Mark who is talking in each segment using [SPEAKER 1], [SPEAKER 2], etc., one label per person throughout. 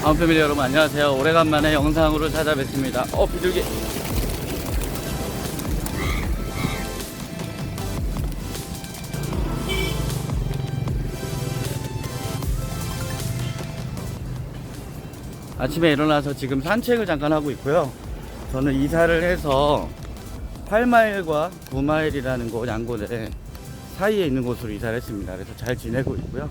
[SPEAKER 1] 파운패밀리 여러분 안녕하세요. 오래간만에 영상으로 찾아뵙습니다. 비둘기. 아침에 일어나서 지금 산책을 잠깐 하고 있고요. 저는 이사를 해서 8마일과 9마일이라는 곳 양곳에 사이에 있는 곳으로 이사를 했습니다. 그래서 잘 지내고 있고요.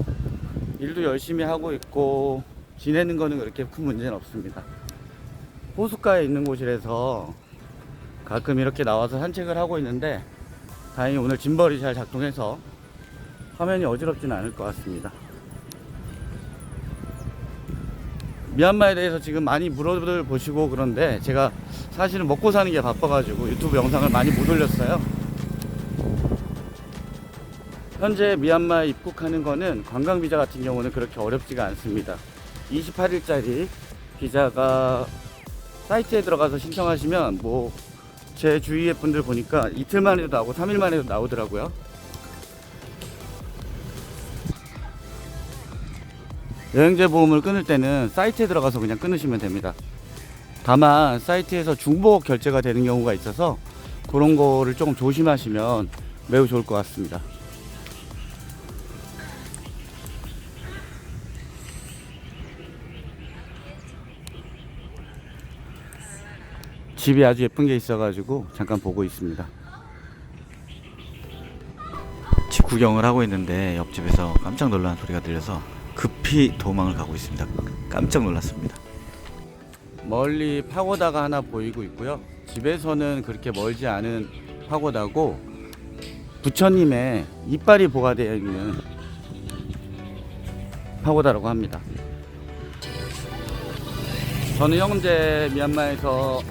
[SPEAKER 1] 일도 열심히 하고 있고 지내는 거는 그렇게 큰 문제는 없습니다. 호숫가에 있는 곳이라서 가끔 이렇게 나와서 산책을 하고 있는데 다행히 오늘 짐벌이 잘 작동해서 화면이 어지럽지는 않을 것 같습니다. 미얀마에 대해서 지금 많이 물어보시고 그런데 제가 사실은 먹고 사는 게 바빠가지고 유튜브 영상을 많이 못 올렸어요. 현재 미얀마에 입국하는 거는 관광 비자 같은 경우는 그렇게 어렵지가 않습니다. 28일짜리 비자가 사이트에 들어가서 신청하시면 제 주위의 분들 보니까 이틀 만에도 나오고 3일 만에도 나오더라고요. 여행자 보험을 끊을 때는 사이트에 들어가서 그냥 끊으시면 됩니다. 다만 사이트에서 중복 결제가 되는 경우가 있어서 그런 거를 조금 조심하시면 매우 좋을 것 같습니다. 집이 아주 예쁜 게 있어가지고 잠깐 보고 있습니다. 집 구경을 하고 있는데 옆집에서 깜짝 놀란 소리가 들려서 급히 도망을 가고 있습니다. 깜짝 놀랐습니다. 멀리 파고다가 하나 보이고 있고요. 집에서는 그렇게 멀지 않은 파고다고 부처님의 이빨이 보관되어 있는 파고다라고 합니다. 저는 현재 미얀마에서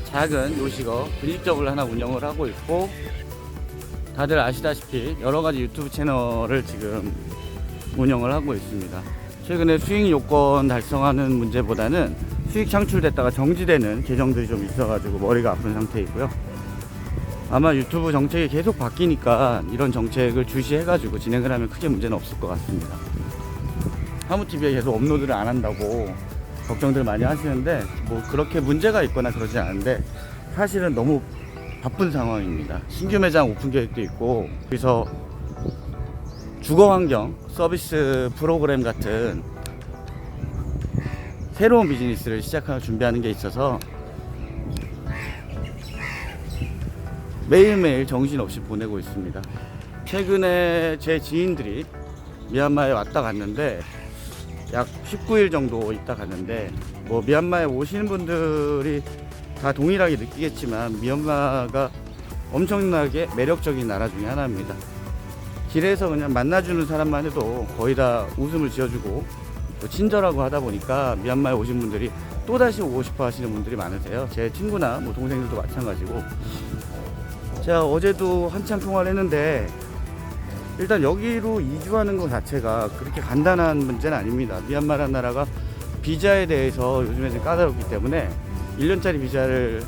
[SPEAKER 1] 작은 요식업 분식점을 하나 운영을 하고 있고, 다들 아시다시피 여러가지 유튜브 채널을 지금 운영을 하고 있습니다. 최근에 수익 요건 달성하는 문제보다는 수익 창출됐다가 정지되는 계정들이 좀 있어가지고 머리가 아픈 상태이고요. 아마 유튜브 정책이 계속 바뀌니까 이런 정책을 주시해가지고 진행을 하면 크게 문제는 없을 것 같습니다. 하무TV에 계속 업로드를 안 한다고 걱정들 많이 하시는데 그렇게 문제가 있거나 그러지 않은데 사실은 너무 바쁜 상황입니다. 신규 매장 오픈 계획도 있고, 그래서 주거환경 서비스 프로그램 같은 새로운 비즈니스를 시작하고 준비하는 게 있어서 매일매일 정신없이 보내고 있습니다. 최근에 제 지인들이 미얀마에 왔다 갔는데 약 19일 정도 있다 갔는데 미얀마에 오시는 분들이 다 동일하게 느끼겠지만 미얀마가 엄청나게 매력적인 나라 중에 하나입니다. 길에서 그냥 만나주는 사람만 해도 거의 다 웃음을 지어주고 또 친절하고 하다 보니까 미얀마에 오신 분들이 또다시 오고 싶어 하시는 분들이 많으세요. 제 친구나 동생들도 마찬가지고. 제가 어제도 한참 통화를 했는데 일단 여기로 이주하는 것 자체가 그렇게 간단한 문제는 아닙니다. 미얀마라는 나라가 비자에 대해서 요즘에 좀 까다롭기 때문에 1년짜리 비자를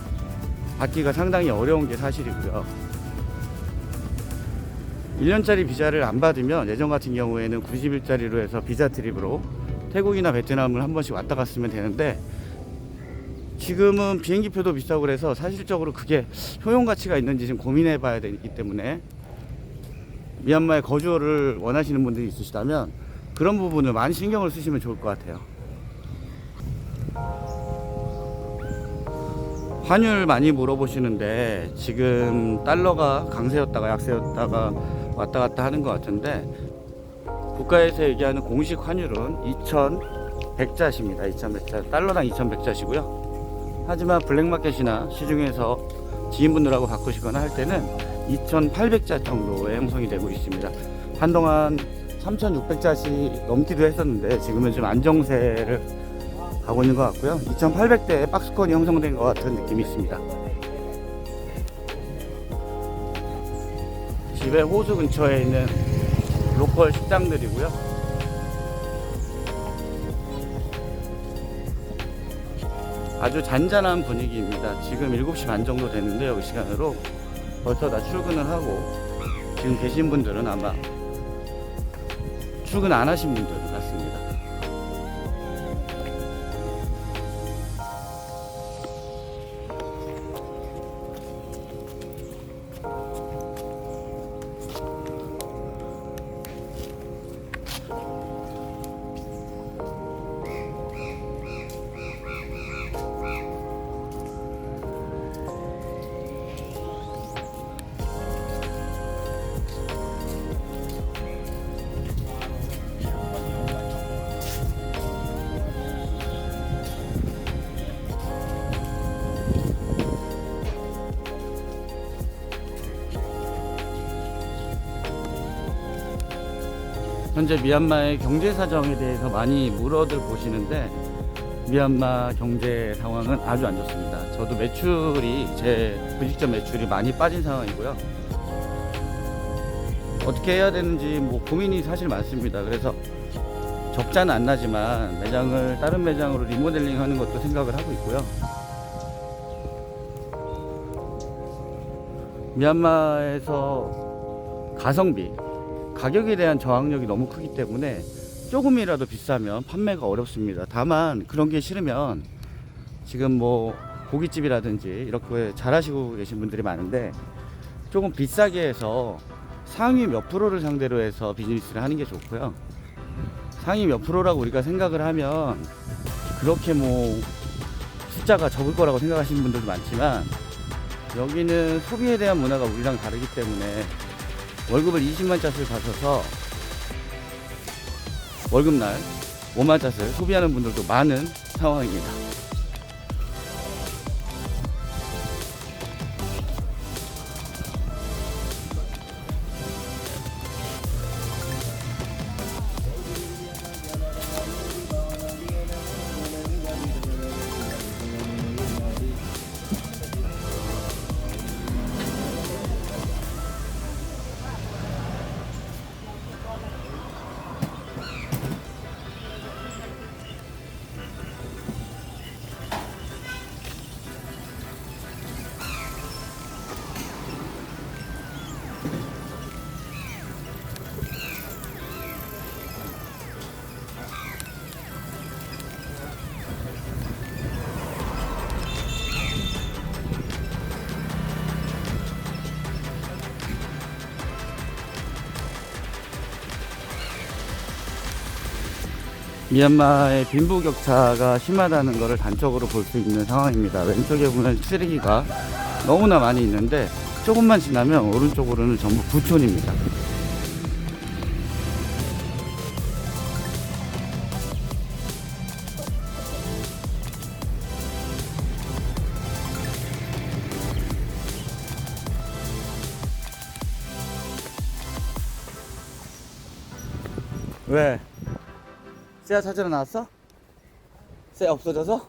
[SPEAKER 1] 받기가 상당히 어려운 게 사실이고요. 1년짜리 비자를 안 받으면 예전 같은 경우에는 90일짜리로 해서 비자 트립으로 태국이나 베트남을 한 번씩 왔다 갔으면 되는데 지금은 비행기표도 비싸고 그래서 사실적으로 그게 효용가치가 있는지 좀 고민해 봐야 되기 때문에 미얀마에 거주를 원하시는 분들이 있으시다면 그런 부분을 많이 신경을 쓰시면 좋을 것 같아요. 환율 많이 물어보시는데 지금 달러가 강세였다가 약세였다가 왔다 갔다 하는 것 같은데 국가에서 얘기하는 공식 환율은 2100자시입니다. 2100자, 달러당 2100자시고요. 하지만 블랙마켓이나 시중에서 지인분들하고 바꾸시거나 할 때는 2800자 정도의 형성이 되고 있습니다. 한동안 3600자씩 넘기도 했었는데 지금은 좀 안정세를 가고 있는 것 같고요. 2800대의 박스권이 형성된 것 같은 느낌이 있습니다. 집의 호수 근처에 있는 로컬 식당들이고요. 아주 잔잔한 분위기입니다. 지금 7시 반 정도 됐는데요. 그 시간으로 벌써 다 출근을 하고 지금 계신 분들은 아마 출근 안 하신 분들 같습니다. 현재 미얀마의 경제 사정에 대해서 많이 물어들 보시는데 미얀마 경제 상황은 아주 안 좋습니다. 저도 제 분식점 매출이 많이 빠진 상황이고요. 어떻게 해야 되는지 고민이 사실 많습니다. 그래서 적자는 안 나지만 매장을 다른 매장으로 리모델링 하는 것도 생각을 하고 있고요. 미얀마에서 가성비, 가격에 대한 저항력이 너무 크기 때문에 조금이라도 비싸면 판매가 어렵습니다. 다만 그런 게 싫으면 지금 고깃집이라든지 이렇게 잘하시고 계신 분들이 많은데 조금 비싸게 해서 상위 몇 프로를 상대로 해서 비즈니스를 하는 게 좋고요. 상위 몇 프로라고 우리가 생각을 하면 그렇게 숫자가 적을 거라고 생각하시는 분들도 많지만 여기는 소비에 대한 문화가 우리랑 다르기 때문에 월급을 20만 잣을 받아서 월급날 5만 잣을 소비하는 분들도 많은 상황입니다. 미얀마의 빈부격차가 심하다는 것을 단적으로 볼 수 있는 상황입니다. 왼쪽에 보면 쓰레기가 너무나 많이 있는데 조금만 지나면 오른쪽으로는 전부 부촌입니다. 왜? 쎄야 찾으러 나왔어? 쎄 없어져서?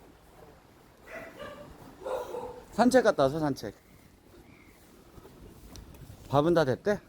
[SPEAKER 1] 산책 갔다 와서 산책. 밥은 다 됐대?